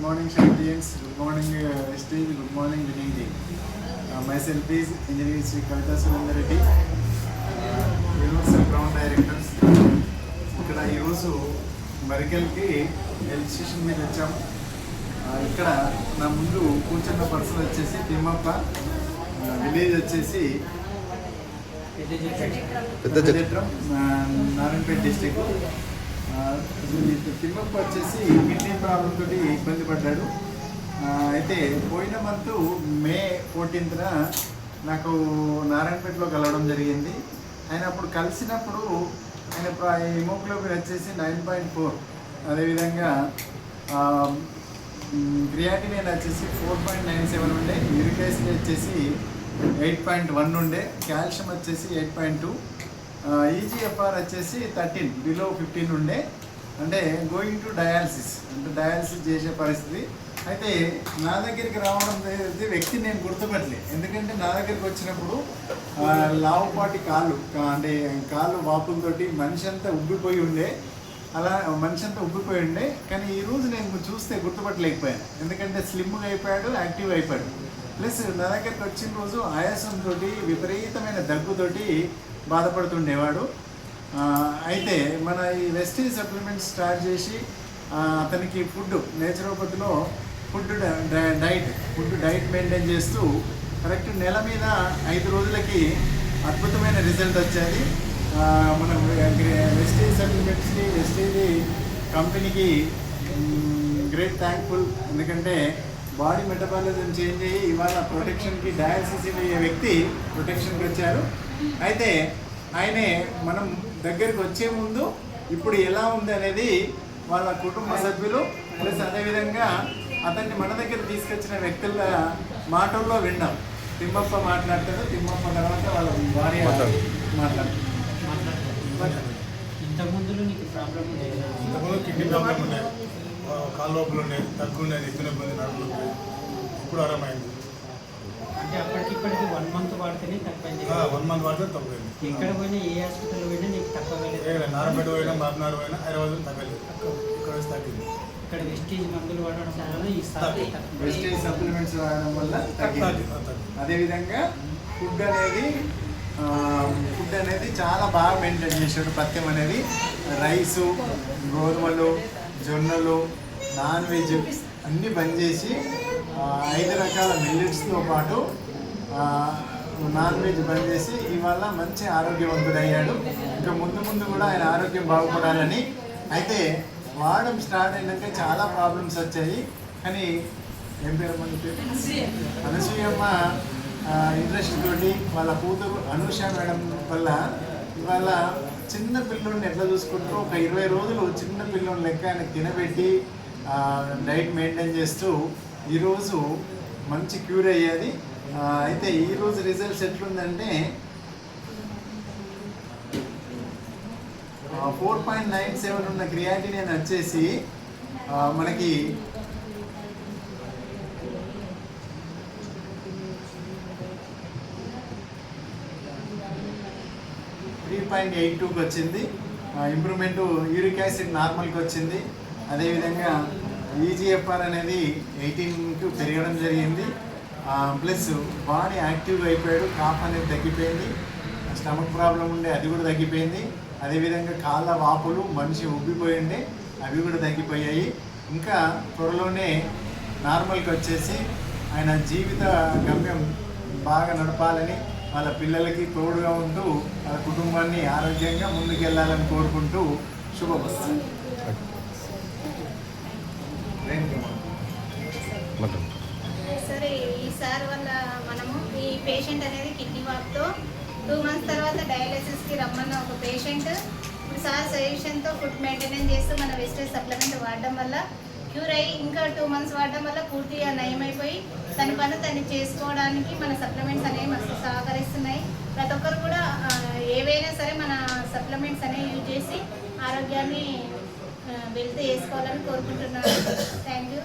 morning, Shamadians. Good morning, Steve. Good morning, Vinay. Myself is Engineer Sri Kavita Surendra Reddy, Universal Ground Directors. ఇక్కడ ఈరోజు మరికల్కి health station మీద వచ్చాం. ఇక్కడ నా ముందు కూర్చున్న పర్సన్ వచ్చేసి తిమ్మప్ప, విలేజ్ వచ్చేసి పెద్దచట్రం, నారాయణపేట డిస్టిక్. తిమ్మప్ప వచ్చేసి కిడ్నీ ప్రాబ్లం తోటి ఇబ్బంది పడ్డాడు. అయితే పోయిన మంత్ మే 14న నాకు నారాయణపేటలో కలవడం జరిగింది. ఆయన అప్పుడు కలిసినప్పుడు ఆయన హిమోగ్లోబిన్ వచ్చేసి 9.4, అదేవిధంగా క్రియాటినిన్ వచ్చేసి 4.97 ఉండే, యూరిక్ యాసిడ్ వచ్చేసి 8.1 ఉండే, కాల్షియం వచ్చేసి 8.2, ఈజీఎఫ్ఆర్ వచ్చేసి 13 బిలో 15 ఉండే. అంటే గోయింగ్ టు డయాలసిస్, అంటే డయాలసిస్ చేసే పరిస్థితి. అయితే నా దగ్గరికి రావడం వ్యక్తి నేను గుర్తుపట్టలే, ఎందుకంటే నా దగ్గరికి వచ్చినప్పుడు లావుపాటి కాళ్ళు, అంటే కాళ్ళు వాపులతోటి మనిషి అంతా ఉబ్బిపోయి ఉండే, అలా మనిషి అంతా ఉబ్బిపోయి ఉండే. కానీ ఈరోజు నేను చూస్తే గుర్తుపట్టలేకపోయాను, ఎందుకంటే స్లిమ్గా అయిపోయాడు, యాక్టివ్ అయిపోయాడు. ప్లస్ నా దగ్గరికి వచ్చిన రోజు ఆయాసంతో విపరీతమైన దగ్గుతోటి బాధపడుతుండేవాడు. అయితే మన ఈ వెస్టేజ్ సప్లిమెంట్స్ స్టార్ట్ చేసి అతనికి ఫుడ్ నేచురోపతిలో ఫుడ్ డైట్ మెయింటైన్ చేస్తూ కరెక్ట్ నెల మీద 5 రోజులకి అద్భుతమైన రిజల్ట్ వచ్చేది. మన వెస్టేజ్ సప్లిమెంట్స్కి, వెస్టేజ్ కంపెనీకి గ్రేట్ థ్యాంక్ఫుల్. ఎందుకంటే బాడీ మెటబాలిజం చేంజ్ అయ్యి ఇవాళ ప్రొటెక్షన్కి, డయాలసిస్ అయ్యే వ్యక్తి ప్రొటెక్షన్కి వచ్చారు. అయితే ఆయనే మనం దగ్గరికి వచ్చే ముందు ఇప్పుడు ఎలా ఉంది అనేది వాళ్ళ కుటుంబ సభ్యులు ప్లస్ అదేవిధంగా అతన్ని మన దగ్గర తీసుకొచ్చిన వ్యక్తుల మాటల్లో విన్నాం. తిమ్మప్ప మాట్లాడతాడు, తిమ్మప్ప తర్వాత వాళ్ళ భార్య మాట్లాడతారు. ఇంతకుముందు కిడ్నీ ప్రాబ్లం ఉండే, కాళ్ళ లోపల ఉండే, దగ్గు ఉండేది, ఎత్తున ఇబ్బంది, నడుపులు ఉండేది. ఇప్పుడు ఆరామైంది. అంటే అప్పటికిప్పటికి 1 మంత్ వాడితేనే తక్కువైంది. 1 మంత్ వాడితే తక్కువైంది. ఎక్కడ పోయినా, ఏ హాస్పిటల్ పోయినా నీకు తక్కువలేదు. నారాయణపేట పోయినా, బాబునారు పోయినా 20 తగ్గలేదు. ఇక్కడ వచ్చి తగ్గింది. ఇక్కడ వెస్టేజ్ మందులు వాడడం వల్ల ఈ వెస్టేజ్ సప్లిమెంట్స్ వాడడం వల్ల తగ్గింది. అదేవిధంగా ఫుడ్ అనేది చాలా బాగా మెయింటైన్ చేశాడు. పథ్యం అనేది రైసు, గోధుమలు, జొన్నలు, నాన్ వెజ్ అన్నీ బంద్ చేసి 5 రకాల మిల్లెట్స్తో పాటు నాన్ వెజ్ బంద్ చేసి ఇవాళ మంచి ఆరోగ్యవంతుడయ్యాడు. ఇంకా ముందు కూడా ఆయన ఆరోగ్యం బాగుపడాలని. అయితే వాడడం స్టార్ట్ అయినాక చాలా ప్రాబ్లమ్స్ వచ్చాయి. కానీ ఏం పేరు మన పేరు అనసూయమ్మ ఇంట్రెస్ట్ తోటి వాళ్ళ కూతురు అనూష మేడం వల్ల ఇవాళ చిన్న పిల్లోడిని ఎట్లా చూసుకుంటారో ఒక 20 రోజులు చిన్న పిల్లోని లెక్క ఆయనకు తినబెట్టి డైట్ మెయింటైన్ చేస్తూ ఈరోజు మంచి క్యూర్ అయ్యేది. అయితే ఈరోజు రిజల్ట్స్ ఎట్లుందంటే 4.97 ఉన్న క్రియాటినిన్ వచ్చేసి మనకి 3.82కి వచ్చింది. ఇంప్రూవ్మెంటు యూరిక్ యాసిడ్ నార్మల్కి వచ్చింది. అదేవిధంగా ఈజీఎఫ్ఆర్ అనేది 18కి పెరగడం జరిగింది. ప్లస్ బాడీ యాక్టివ్గా అయిపోయాడు. కాఫ్ అనేది తగ్గిపోయింది. స్టమక్ ప్రాబ్లం ఉండే అది కూడా తగ్గిపోయింది. అదేవిధంగా కాళ్ళ వాపులు, మనిషి ఉబ్బిపోయిండే అవి కూడా తగ్గిపోయాయి. ఇంకా త్వరలోనే నార్మల్కి వచ్చేసి ఆయన జీవిత గమ్యం బాగా నడపాలని, వాళ్ళ పిల్లలకి తోడుగా ఉంటూ వాళ్ళ కుటుంబాన్ని ఆరోగ్యంగా ముందుకెళ్ళాలని కోరుకుంటూ శుభమస్తు. సరే, ఈసారి వల్ల మనము ఈ పేషెంట్ అనేది కిడ్నీ వాపుతో 2 మంత్స్ తర్వాత డయాలసిస్కి రమ్మన్న ఒక పేషెంట్ ఇప్పుడు సార్ సజెషన్తో ఫుడ్ మెయింటెనెన్స్ చేస్తూ మన వెస్టేజ్ సప్లిమెంట్ వాడడం వల్ల క్యూర్ అయ్యి ఇంకా 2 మంత్స్ వాడడం వల్ల పూర్తిగా నయమైపోయి తన పని తను చేసుకోవడానికి మన సప్లిమెంట్స్ అనేవి మస్తు సహకరిస్తున్నాయి. ప్రతి ఒక్కరు కూడా ఏవైనా సరే మన సప్లిమెంట్స్ అనేవి యూజ్ చేసి ఆరోగ్యాన్ని వెళ్తే చేసుకోవాలని కోరుకుంటున్నాను. Thank you.